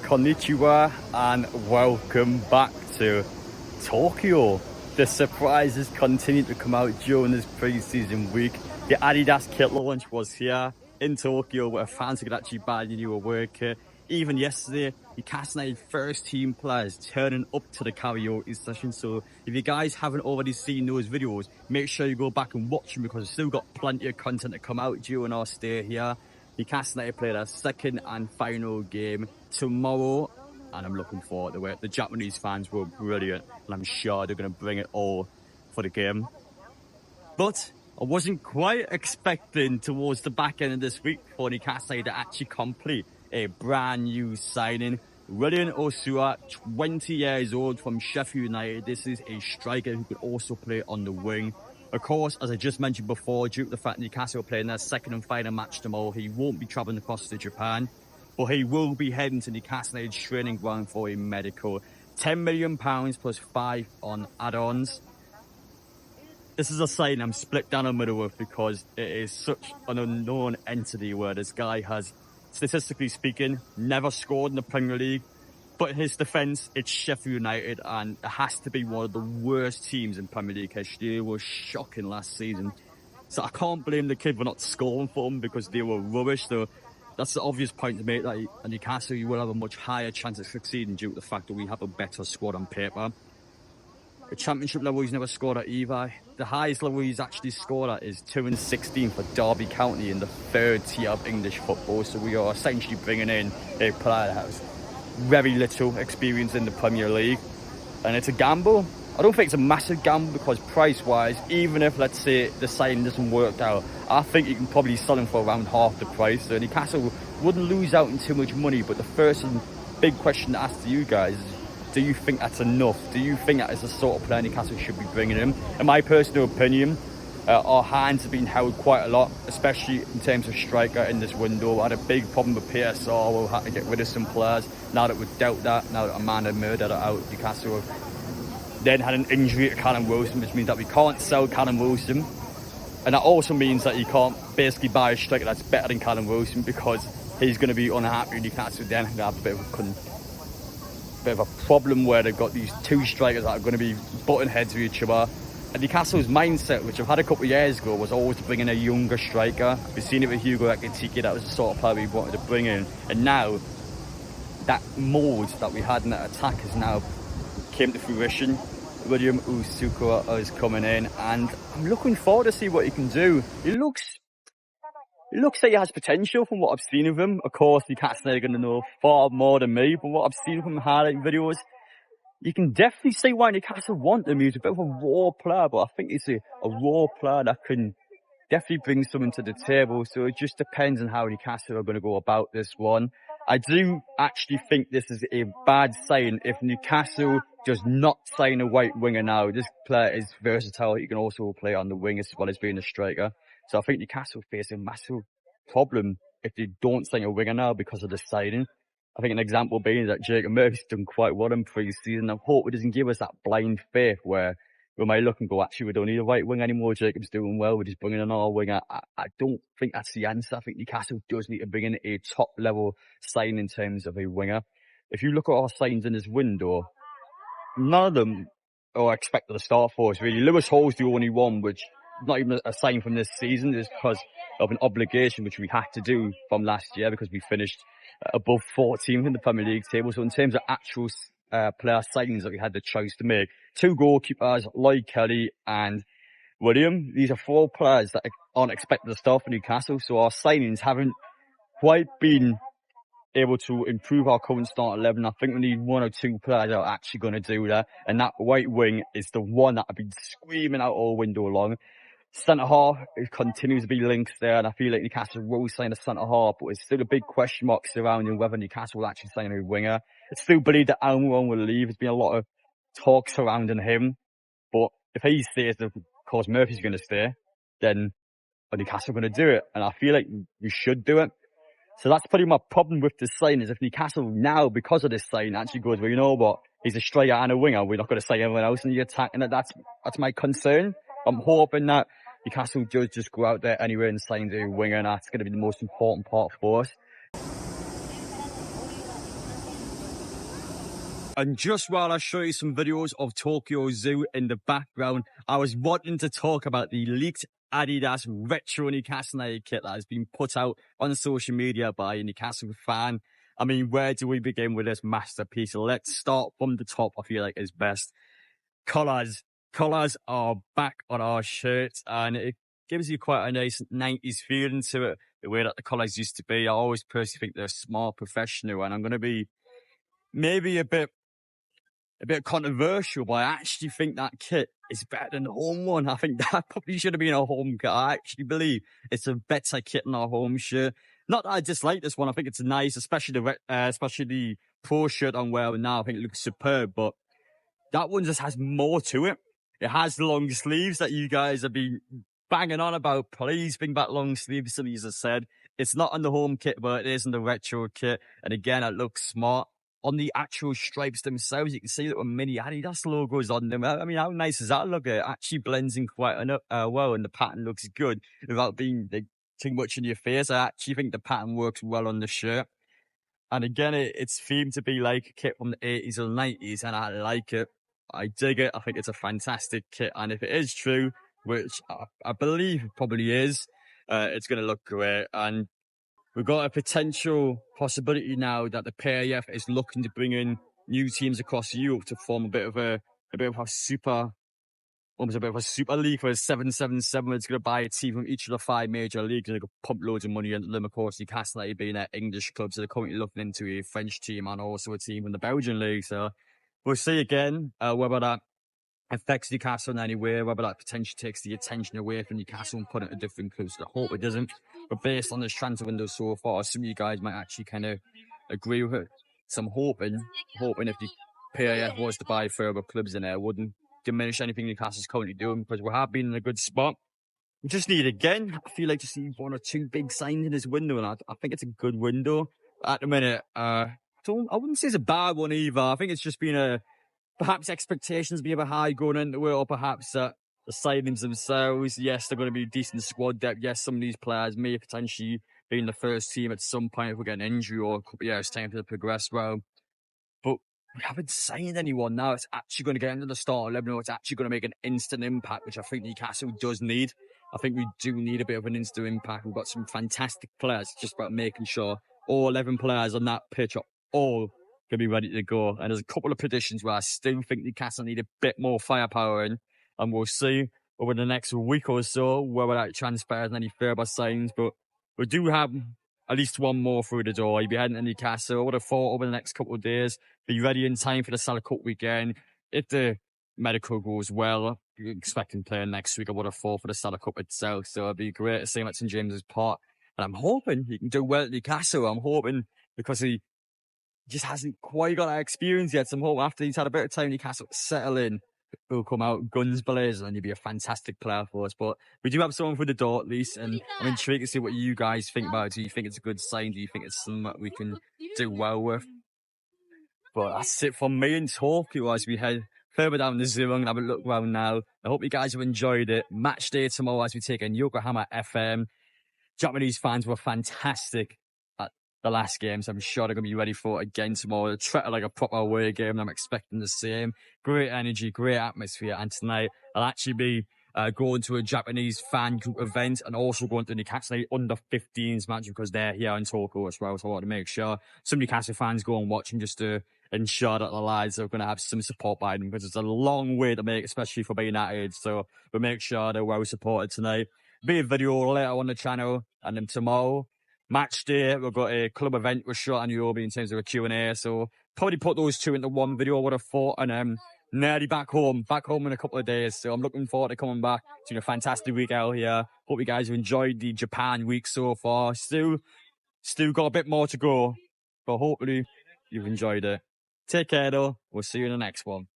konnichiwa, and welcome back to Tokyo. The surprises continue to come out during this pre-season week. The Adidas kit launch was here in Tokyo, where fans could actually buy the new away kit. Even yesterday, Newcastle United first team players turning up to the karaoke session. So if you guys haven't already seen those videos, make sure you go back and watch them, because we've still got plenty of content to come out during our stay here. Newcastle United play their second and final game tomorrow, and I'm looking forward to it. The Japanese fans were brilliant, and I'm sure they're going to bring it all for the game. But I wasn't quite expecting towards the back end of this week for Newcastle United to actually complete a brand new signing. William Osula, 20 years old, from Sheffield United. This is a striker who could also play on the wing. Of course, as I just mentioned before, due to the fact Newcastle are playing their second and final match tomorrow, he won't be travelling across to Japan, but he will be heading to Newcastle United's training ground for a medical. £10 million plus 5 on add-ons. This is a sign I'm split down the middle with, because it is such an unknown entity where this guy has, statistically speaking, never scored in the Premier League. But in his defence, it's Sheffield United, and it has to be one of the worst teams in Premier League history. They were shocking last season. So I can't blame the kid for not scoring for them, because they were rubbish. So that's the obvious point to make, that at Newcastle you will have a much higher chance of succeeding due to the fact that we have a better squad on paper. The Championship level he's never scored at either. The highest level he's actually scored at is 216 for Derby County in the third tier of English football. So we are essentially bringing in a player that has very little experience in the Premier League, and it's a gamble. I don't think it's a massive gamble, because price-wise, even if, let's say, the signing doesn't work out, I think you can probably sell him for around half the price. So Newcastle wouldn't lose out on too much money. But the first and big question to ask to you guys is, do you think that's enough? Do you think that is the sort of player Newcastle should be bringing in? In my personal opinion, our hands have been held quite a lot, especially in terms of striker in this window. We had a big problem with PSR. We had to get rid of some players. Now that we've dealt that, now that Amanda Murder are out, Newcastle have then had an injury to Callum Wilson, which means that we can't sell Callum Wilson. And that also means that you can't basically buy a striker that's better than Callum Wilson, because he's going to be unhappy with Newcastle. Then they have a bit of a problem where they've got these two strikers that are going to be butting heads with each other. And Newcastle's mindset, which I've had a couple of years ago, was always to bring in a younger striker. We've seen it with Hugo Ekitike. That was the sort of player we wanted to bring in. And now, that mould that we had in that attack has now came to fruition. William Osula is coming in, and I'm looking forward to see what he can do. He looks like he has potential from what I've seen of him. Of course, Newcastle are going to know far more than me, but what I've seen from highlight videos, you can definitely see why Newcastle want him. He's a bit of a raw player, but I think he's a raw player that can definitely bring something to the table. So it just depends on how Newcastle are going to go about this one. I do actually think this is a bad sign if Newcastle does not sign a right winger now. This player is versatile. He can also play on the wing as well as being a striker. So I think Newcastle face a massive problem if they don't sign a winger now because of the signing. I think an example being that Jacob Murphy's done quite well in pre-season. I hope it doesn't give us that blind faith where we might look and go, actually, we don't need a right wing anymore. Jacob's doing well. We're just bringing in our winger. I don't think that's the answer. I think Newcastle does need to bring in a top-level sign in terms of a winger. If you look at our signs in this window, none of them are expected to start for us, really. Lewis Hall's the only one, which is not even a sign from this season. It's because of an obligation which we had to do from last year, because we finished above 14th in the Premier League table. So in terms of actual player signings that we had the choice to make, 2 goalkeepers, Lloyd Kelly and William. These are 4 players that aren't expected to start for Newcastle. So our signings haven't quite been able to improve our current start 11. I think we need 1 or 2 players that are actually going to do that. And that right wing is the one that I've been screaming out all window long. Centre half, it continues to be links there, and I feel like Newcastle will sign a centre half, but it's still a big question mark surrounding whether Newcastle will actually sign a winger. I still believe that Almiron will leave. There's been a lot of talk surrounding him, but if he stays, of course Murphy's going to stay, then Newcastle are going to do it, and I feel like we should do it. So that's probably my problem with this sign, is if Newcastle now, because of this sign, actually goes, well, you know what, he's a striker and a winger, we're not going to sign anyone else in the attack, and that's my concern. I'm hoping that Newcastle does just go out there anyway and sign a winger, and that's going to be the most important part for us. And just while I show you some videos of Tokyo Zoo in the background, I was wanting to talk about the leaked Adidas retro Newcastle United kit that has been put out on social media by a Newcastle fan. I mean, where do we begin with this masterpiece? Let's start from the top. I feel like is best. Colours. Colours are back on our shirts, and it gives you quite a nice 90s feeling to it, the way that the colours used to be. I always personally think they're smart, professional, and I'm going to be maybe a bit controversial, but I actually think that kit is better than the home one. I think that probably should have been a home kit. I actually believe it's a better kit than our home shirt. Not that I dislike this one. I think it's nice, especially the pro shirt I'm wearing now. I think it looks superb, but that one just has more to it. It has the long sleeves that you guys have been banging on about. Please bring back long sleeves, some of you have said. It's not on the home kit, but it is in the retro kit. And again, it looks smart. On the actual stripes themselves, you can see little mini Adidas logos on them. I mean, how nice does that look? It actually blends in quite well, and the pattern looks good without being too much in your face. I actually think the pattern works well on the shirt. And again, it's themed to be like a kit from the 80s or 90s, and I like it. I dig it. I think it's a fantastic kit. And if it is true, which I believe it probably is, it's going to look great. And we've got a potential possibility now that the PAF is looking to bring in new teams across Europe to form a bit of a super league for a 777. It's going to buy a team from each of the 5 major leagues and they're going to pump loads of money into them. Of course, Newcastle United being an English club, so they're currently looking into a French team and also a team in the Belgian league. So we'll see again whether that affects Newcastle in any way, whether that potentially takes the attention away from Newcastle and put it in a different club. So I hope it doesn't. But based on this transfer window so far, some of you guys might actually kind of agree with it. So I'm hoping if the PAF was to buy further clubs in there, it wouldn't diminish anything Newcastle's currently doing, because we have been in a good spot. We just need, again, I feel like to see 1 or 2 big signs in this window, and I think it's a good window. At the minute, I wouldn't say it's a bad one either. I think it's just been perhaps expectations be a bit high going into it, or perhaps the signings themselves. Yes, they're going to be decent squad depth. Yes, some of these players may potentially be in the first team at some point if we get an injury or a couple of years time to progress well. But we haven't signed anyone now. It's actually going to get into the start 11, or it's actually going to make an instant impact, which I think Newcastle does need. I think we do need a bit of an instant impact. We've got some fantastic players. It's just about making sure all 11 players on that pitch are all going to be ready to go. And there's a couple of positions where I still think Newcastle need a bit more firepower in. And we'll see over the next week or so whether that transfers and any further signs. But we do have at least one more through the door. You'll be heading to Newcastle. I would have thought over the next couple of days, be ready in time for the Salah Cup weekend. If the medical goes well, you're expecting playing next week, I would have thought, for the Salah Cup itself. So it'd be great to see him at St James's Park. And I'm hoping he can do well at Newcastle. I'm hoping, because he just hasn't quite got that experience yet. So I'm hoping after he's had a bit of time, Newcastle to settle in, he'll come out guns blazing and he'll be a fantastic player for us. But we do have someone through the door at least, and I'm intrigued to see what you guys think about it. Do you think it's a good sign? Do you think it's something that we can do well with? But that's it from me in Tokyo as we head further down the zoo. I'm going to have a look around now. I hope you guys have enjoyed it. Match day tomorrow as we take in Yokohama FM. Japanese fans were fantastic at the last game, so I'm sure they're going to be ready for it again tomorrow. They'll treat it like a proper away game, and I'm expecting the same. Great energy, great atmosphere, and tonight I'll actually be going to a Japanese fan group event and also going to the Newcastle under 15s match because they're here in Tokyo as well. So I want to make sure some Newcastle fans go and watch them just to ensure that the lads are going to have some support by them, because it's a long way to make, especially for being that age. So we'll make sure they're well supported tonight. Be a video later on the channel, and then tomorrow, match day, we've got a club event with Shot and Yobi in terms of a Q&A. So probably put those two into one video, I would have thought, and nearly back home in a couple of days. So I'm looking forward to coming back. It's been a fantastic week out here. Hope you guys have enjoyed the Japan week so far. Still got a bit more to go, but hopefully you've enjoyed it. Take care though. We'll see you in the next one.